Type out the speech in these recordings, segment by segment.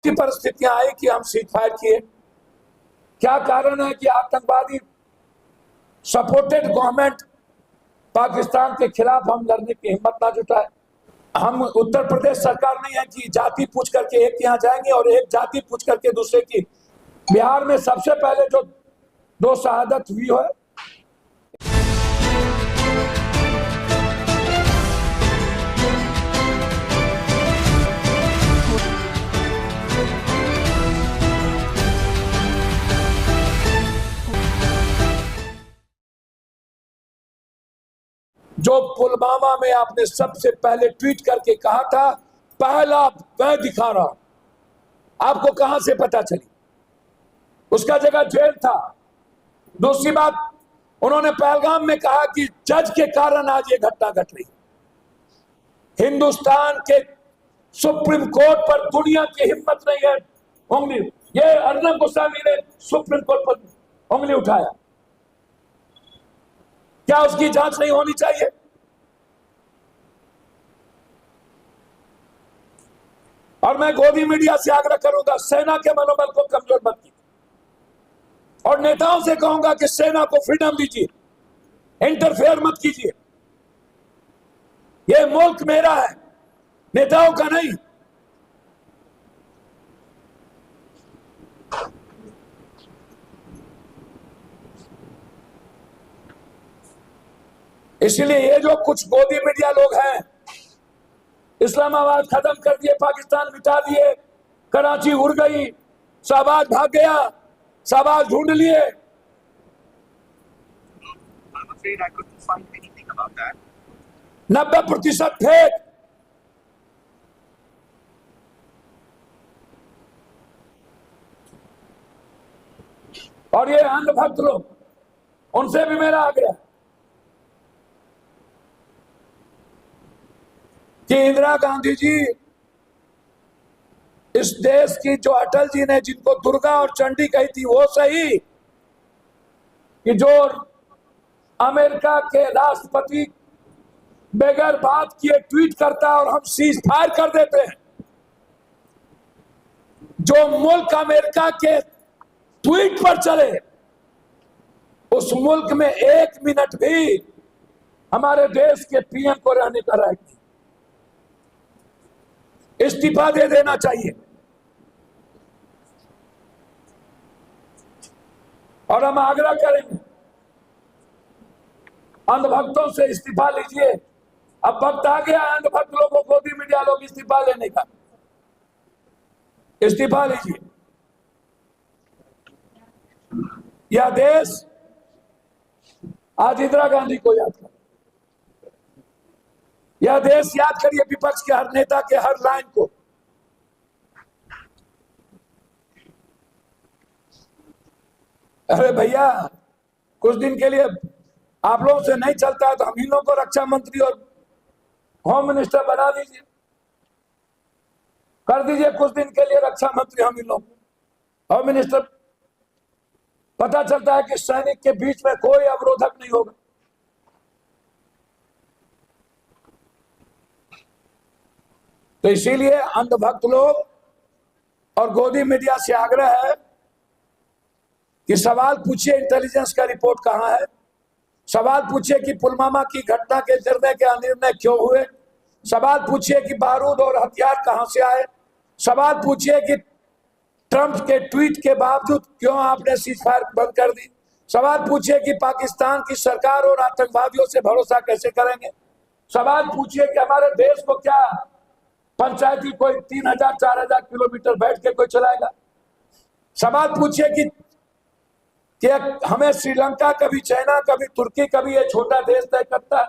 की परिस्थितियां आई कि हम सीज फायर किए। क्या कारण है कि आतंकवादी सपोर्टेड गवर्नमेंट पाकिस्तान के खिलाफ हम लड़ने की हिम्मत ना जुटाए। हम उत्तर प्रदेश सरकार नहीं है कि जाति पूछ करके एक यहाँ जाएंगे और एक जाति पूछ करके दूसरे की। बिहार में सबसे पहले जो 2 शहादत हुई है, जो पुलवामा में आपने सबसे पहले ट्वीट करके कहा था, पहला मैं दिखा रहा हूं, आपको कहां से पता चली? उसका जगह जेल था। दूसरी बात, उन्होंने पहलगाम में कहा कि जज के कारण आज ये घटना घट रही। हिंदुस्तान के सुप्रीम कोर्ट पर दुनिया की हिम्मत नहीं है उंगली, ये अर्नब गोस्वामी ने सुप्रीम कोर्ट पर उंगली उठाया। क्या उसकी जांच नहीं होनी चाहिए? और मैं गोदी मीडिया से आग्रह करूंगा, सेना के मनोबल को कमजोर मत कीजिए और नेताओं से कहूंगा कि सेना को फ्रीडम दीजिए, इंटरफेयर मत कीजिए। ये मुल्क मेरा है, नेताओं का नहीं। इसलिए ये जो कुछ गोदी मीडिया लोग हैं, इस्लामाबाद खत्म कर दिए, पाकिस्तान मिटा दिए, कराची उड़ गई, शाहबाज भाग गया, शाहबाज ढूंढ लिए। 90% फेक। और ये अंधभक्त लोग, उनसे भी मेरा आग्रह कि इंदिरा गांधी जी, इस देश की, जो अटल जी ने जिनको दुर्गा और चंडी कही थी वो सही, कि जो अमेरिका के राष्ट्रपति बगैर बात किए ट्वीट करता है और हम सीज फायर कर देते हैं। जो मुल्क अमेरिका के ट्वीट पर चले, उस मुल्क में 1 मिनट भी हमारे देश के पीएम को रहने का राइट नहीं। इस्तीफा दे देना चाहिए। और हम आग्रह करेंगे, अंधभक्तों से इस्तीफा लीजिए। अब वक्त आ गया अंधभक्त लोगों को, गोदी मीडिया लोग, इस्तीफा लेने का। इस्तीफा लीजिए। यह देश आज इंदिरा गांधी को याद कर, यह देश याद करिए विपक्ष के हर नेता के हर लाइन को। अरे भैया, कुछ दिन के लिए आप लोगों से नहीं चलता है तो हम इन लोगों को रक्षा मंत्री और होम मिनिस्टर बना दीजिए, कर दीजिए कुछ दिन के लिए रक्षा मंत्री हम इन लोगों को, होम मिनिस्टर। पता चलता है कि सैनिक के बीच में कोई अवरोधक नहीं होगा। तो इसीलिए अंधभक्त लोग और गोदी मीडिया से आग्रह है कि सवाल पूछिए, इंटेलिजेंस का रिपोर्ट कहां है? सवाल पूछिए कि पुलवामा की घटना के निर्णय क्यों हुए? सवाल पूछिए कि बारूद और हथियार कहां से आए? सवाल पूछिए कि ट्रंप के ट्वीट के बावजूद क्यों आपने सीज फायर बंद कर दी? सवाल पूछिए कि पाकिस्तान की सरकार और आतंकवादियों से भरोसा कैसे करेंगे? सवाल पूछिए कि हमारे देश को क्या पंचायती कोई 3000-4000 किलोमीटर बैठ के कोई चलाएगा? सवाल पूछिए कि हमें श्रीलंका, कभी चाइना, कभी तुर्की, कभी ये छोटा देश तय करता है।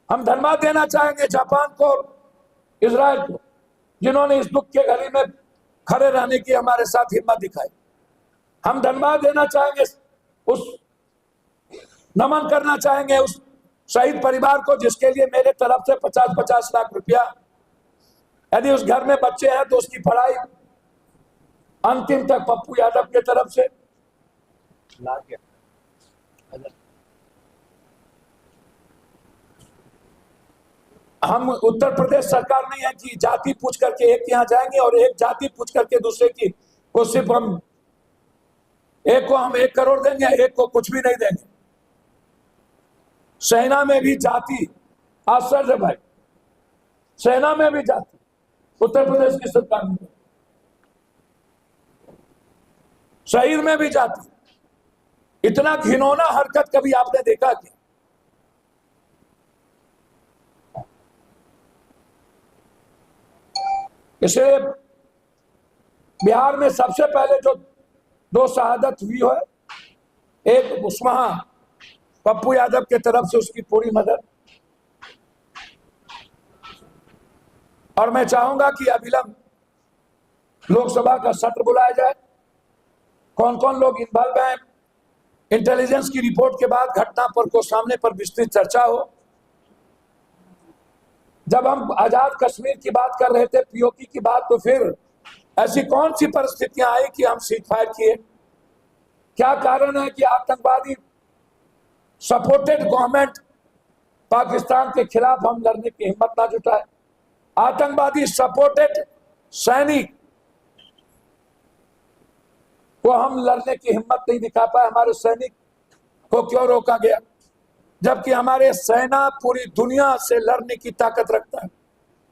हम धन्यवाद देना चाहेंगे जापान को, इजराइल को, जिन्होंने इस दुख के घड़ी में खड़े रहने की हमारे साथ हिम्मत दिखाई। हम धन्यवाद देना चाहेंगे, नमन करना चाहेंगे उस शहीद परिवार को, जिसके लिए मेरे तरफ से 50-50 लाख रुपया, यदि उस घर में बच्चे हैं तो उसकी पढ़ाई अंतिम तक पप्पू यादव के तरफ से। हम उत्तर प्रदेश सरकार नहीं है कि जाति पूछ करके एक यहाँ जाएंगे और एक जाति पूछ करके दूसरे की को सिर्फ हम एक को हम 1 करोड़ देंगे, एक को कुछ भी नहीं देंगे। सेना में भी जाति, आश्चर्य भाई, सेना में भी जाति उत्तर प्रदेश की सरकार में, शहीद में भी जाति। इतना घिनौना हरकत कभी आपने देखा क्या? इसलिए बिहार में सबसे पहले जो 2 शहादत हुई है, एक उस्मा पप्पू यादव के तरफ से, उसकी पूरी मदद। और मैं चाहूंगा कि अविलंब लोकसभा का सत्र बुलाया जाए। कौन कौन लोग इन्वॉल्व हैं, इंटेलिजेंस की रिपोर्ट के बाद घटना पर को सामने पर विस्तृत चर्चा हो। जब हम आजाद कश्मीर की बात कर रहे थे, पीओके की बात, तो फिर ऐसी कौन सी परिस्थितियां आई कि हम सीज फायर किए? क्या कारण है कि आतंकवादी सपोर्टेड गवर्नमेंट पाकिस्तान के खिलाफ हम लड़ने की हिम्मत ना जुटाए? आतंकवादी सपोर्टेड सैनिक को हम लड़ने की हिम्मत नहीं दिखा पाए। हमारे सैनिक को क्यों रोका गया, जबकि हमारे सेना पूरी दुनिया से लड़ने की ताकत रखता है?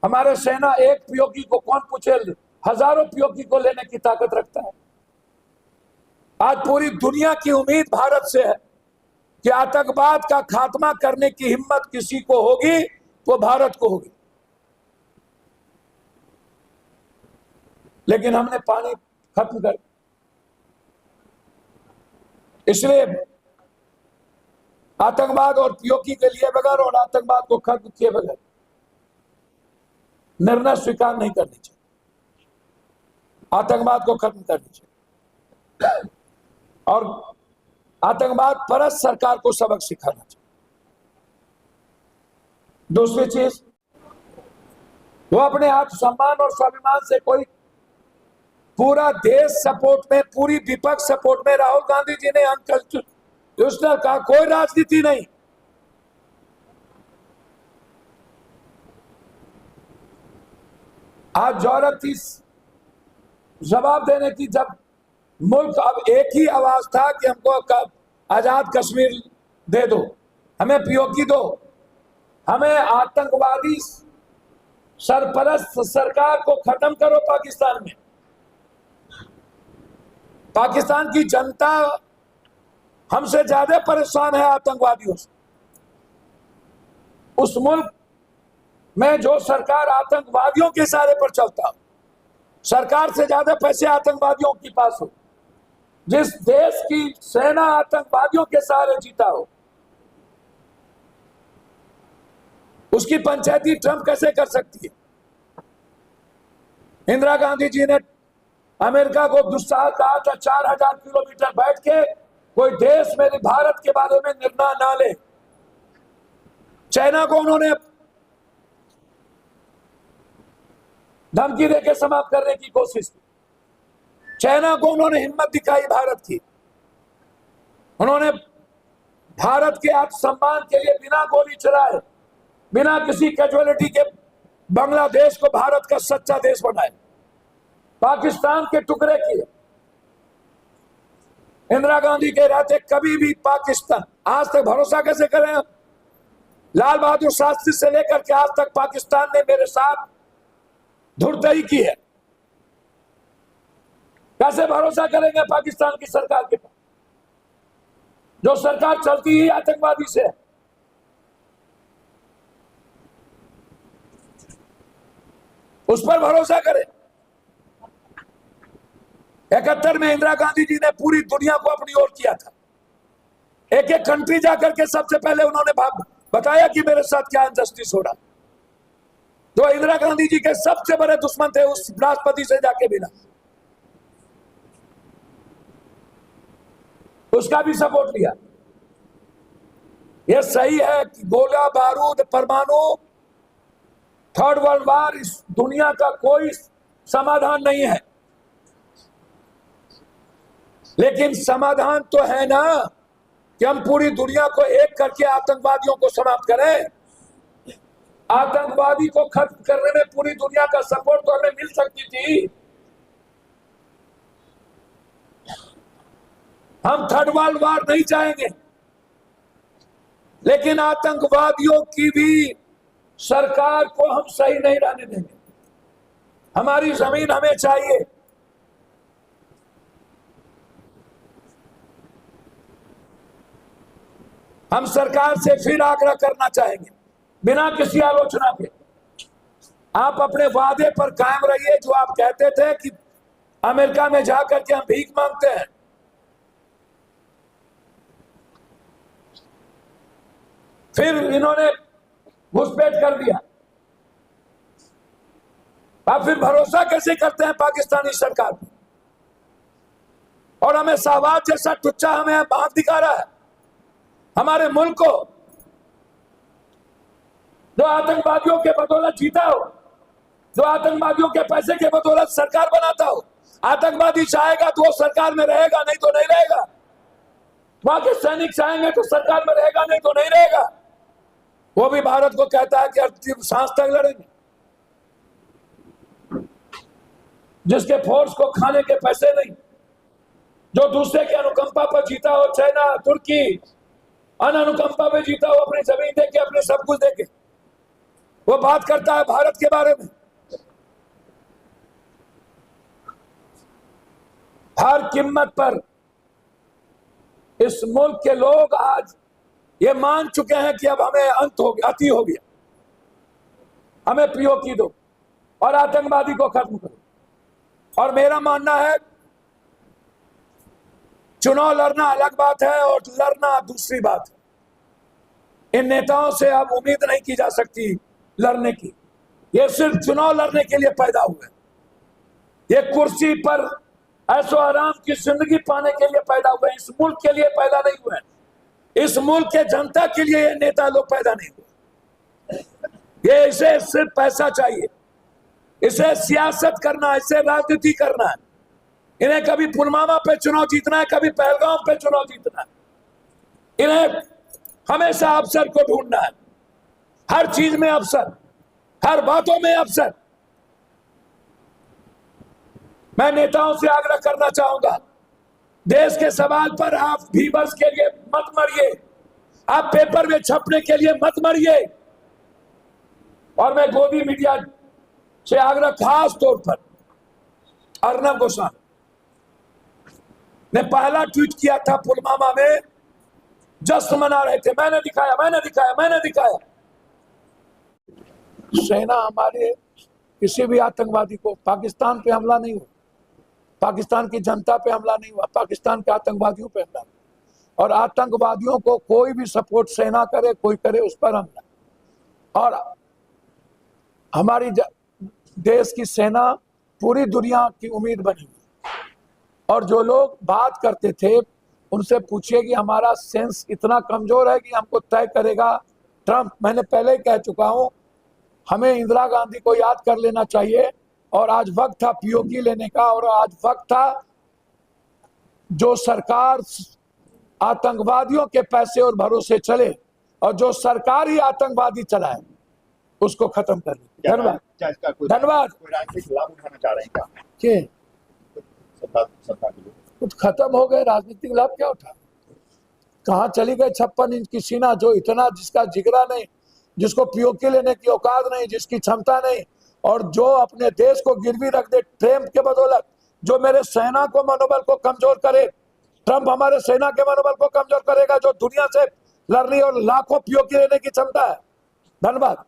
हमारे सेना एक पीओके को कौन पूछे, हजारों पीओके को लेने की ताकत रखता है। आज पूरी दुनिया की उम्मीद भारत से है कि आतंकवाद का खात्मा करने की हिम्मत किसी को होगी तो भारत को होगी। लेकिन हमने पानी खत्म कर, इसलिए आतंकवाद और पीओके के लिए बगैर और आतंकवाद को खत्म किए बगैर निर्णय स्वीकार नहीं करनी चाहिए। आतंकवाद को खत्म करनी चाहिए और आतंकवाद परस्त सरकार को सबक सिखाना चाहिए। दूसरी चीज, वो अपने आत्मसम्मान और स्वाभिमान से, कोई पूरा देश सपोर्ट में, पूरी विपक्ष सपोर्ट में, राहुल गांधी जी ने अनकंस्टिट्यूशनल का कोई राजनीति नहीं। आज जरूरत थी जवाब देने की, जब मुल्क अब एक ही आवाज था कि हमको आजाद कश्मीर दे दो, हमें पीओके दो, हमें आतंकवादी सरपरस्त सरकार को खत्म करो पाकिस्तान में। पाकिस्तान की जनता हमसे ज्यादा परेशान है आतंकवादियों से। उस मुल्क में जो सरकार आतंकवादियों के इशारे पर चलता हो, सरकार से ज्यादा पैसे आतंकवादियों के पास हो, जिस देश की सेना आतंकवादियों के सहारे जीता हो, उसकी पंचायती ट्रंप कैसे कर सकती है? इंदिरा गांधी जी ने अमेरिका को दुस्साहस कहा था, 4000 किलोमीटर बैठ के कोई देश मेरे भारत के बारे में निर्णय ना ले। चाइना को उन्होंने धमकी देकर समाप्त करने की कोशिश की। चाइना को उन्होंने हिम्मत दिखाई भारत की। उन्होंने भारत के आत्मसम्मान के लिए बिना गोली चलाए, बिना किसी कैजुअलिटी के बांग्लादेश को भारत का सच्चा देश बनाए, पाकिस्तान के टुकड़े किए। इंदिरा गांधी के रहते कभी भी पाकिस्तान, आज तक भरोसा कैसे करें? लाल बहादुर शास्त्री से लेकर के आज तक पाकिस्तान ने मेरे साथ धुरंधरी की है। कैसे भरोसा करेंगे पाकिस्तान की सरकार के पास, जो सरकार चलती ही आतंकवादी से है? उस पर भरोसा करें। 71 में इंदिरा गांधी जी ने पूरी दुनिया को अपनी ओर किया था। एक एक कंट्री जाकर के सबसे पहले उन्होंने बताया कि मेरे साथ क्या इनजस्टिस हो रहा। तो इंदिरा गांधी जी के सबसे बड़े दुश्मन थे उस राष्ट्रपति से जाके बिना, उसका भी सपोर्ट लिया। यह सही है कि गोला बारूद, परमाणु, थर्ड वर्ल्ड वार इस दुनिया का कोई समाधान नहीं है, लेकिन समाधान तो है ना कि हम पूरी दुनिया को एक करके आतंकवादियों को समाप्त करें। आतंकवादी को खत्म करने में पूरी दुनिया का सपोर्ट तो हमें मिल सकती थी। हम थर्ड वर्ल्ड वॉर नहीं चाहेंगे, लेकिन आतंकवादियों की भी सरकार को हम सही नहीं रहने देंगे। हमारी जमीन हमें चाहिए। हम सरकार से फिर आग्रह करना चाहेंगे, बिना किसी आलोचना के, आप अपने वादे पर कायम रहिए। जो आप कहते थे कि अमेरिका में जाकर के हम भीख मांगते हैं, फिर इन्होंने घुसपैठ कर दिया। आप फिर भरोसा कैसे करते हैं पाकिस्तानी सरकार पर? और हमें शहबाज जैसा टुच्चा हमें आंख दिखा रहा है। हमारे मुल्क को जो आतंकवादियों के बदौलत जीता हो, जो आतंकवादियों के पैसे के बदौलत सरकार बनाता हो, आतंकवादी चाहेगा तो वो सरकार में रहेगा, नहीं तो नहीं रहेगा। वहां के सैनिक चाहेंगे तो सरकार में रहेगा, नहीं तो नहीं रहेगा। वो भी भारत को कहता है कि अंतिम सांस तक लड़ेंगे। जिसके फोर्स को खाने के पैसे नहीं, जो दूसरे के अनुकंपा पर जीता हो, चाइना, तुर्की, अनुकंपा पे जीता हो, अपनी जमीन देके, अपने सब कुछ देके, वो बात करता है भारत के बारे में। हर कीमत पर इस मुल्क के लोग आज ये मान चुके हैं कि अब हमें अंत हो गया, अति हो गया, हमें पीओके दो और आतंकवादी को खत्म करो। और मेरा मानना है, चुनाव लड़ना अलग बात है और लड़ना दूसरी बात है। इन नेताओं से अब उम्मीद नहीं की जा सकती लड़ने की। ये सिर्फ चुनाव लड़ने के लिए पैदा हुए, ये कुर्सी पर ऐशो आराम की जिंदगी पाने के लिए पैदा हुए, इस मुल्क के लिए पैदा नहीं हुए। इस मुल्क के जनता के लिए ये नेता लोग पैदा नहीं हुए। ये इसे सिर्फ पैसा चाहिए, इसे सियासत करना, इसे राजनीति करना है। इन्हें कभी पुलवामा पे चुनाव जीतना है, कभी पहलगाम पे चुनाव जीतना है। इन्हें हमेशा अवसर को ढूंढना है, हर चीज में अवसर, हर बातों में अवसर। मैं नेताओं से आग्रह करना चाहूंगा, देश के सवाल पर आप व्यूअर्स के लिए मत मरिए, आप पेपर में छपने के लिए मत मरिए। और मैं गोदी मीडिया से आग्रह खास तौर पर अर्नब गोस्वामी ने पहला ट्वीट किया था पुलवामा में, जश्न मना रहे थे, मैंने दिखाया, मैंने दिखाया, मैंने दिखाया। सेना हमारे किसी भी आतंकवादी को, पाकिस्तान पे हमला नहीं हुआ, पाकिस्तान की जनता पे हमला नहीं हुआ, पाकिस्तान के आतंकवादियों पे हमला। और आतंकवादियों को कोई भी सपोर्ट सेना करे, कोई करे, उस पर हमला। और हमारी देश की सेना पूरी दुनिया की उम्मीद बनी हुई। और जो लोग बात करते थे उनसे पूछिए कि हमारा सेंस इतना कमजोर है कि हमको तय करेगा ट्रंप। मैंने पहले ही कह चुका हूं, हमें इंदिरा गांधी को याद कर लेना चाहिए। और आज वक्त था पीओके लेने का, और आज वक्त था जो सरकार आतंकवादियों के पैसे और भरोसे चले और जो सरकार ही आतंकवादी चलाए, उसको खत्म कर ले। धन्यवाद, धन्यवाद। राजनीतिक लाभ उठाना चाह रहे हैं क्या? के सत्ता के लिए कुछ खत्म हो गए, राजनीतिक लाभ क्या उठा? कहाँ चली गई 56 इंच की सीना, जो इतना, जिसका जिगरा नहीं, जिसको पीओके लेने की औकात नहीं, जिसकी क्षमता नहीं, और जो अपने देश को गिरवी रख दे ट्रंप के बदौलत, जो मेरे सेना को मनोबल को कमजोर करे। ट्रंप हमारे सेना के मनोबल को कमजोर करेगा, जो दुनिया से लड़ रही और लाखों पीओके लेने की क्षमता है। धन्यवाद।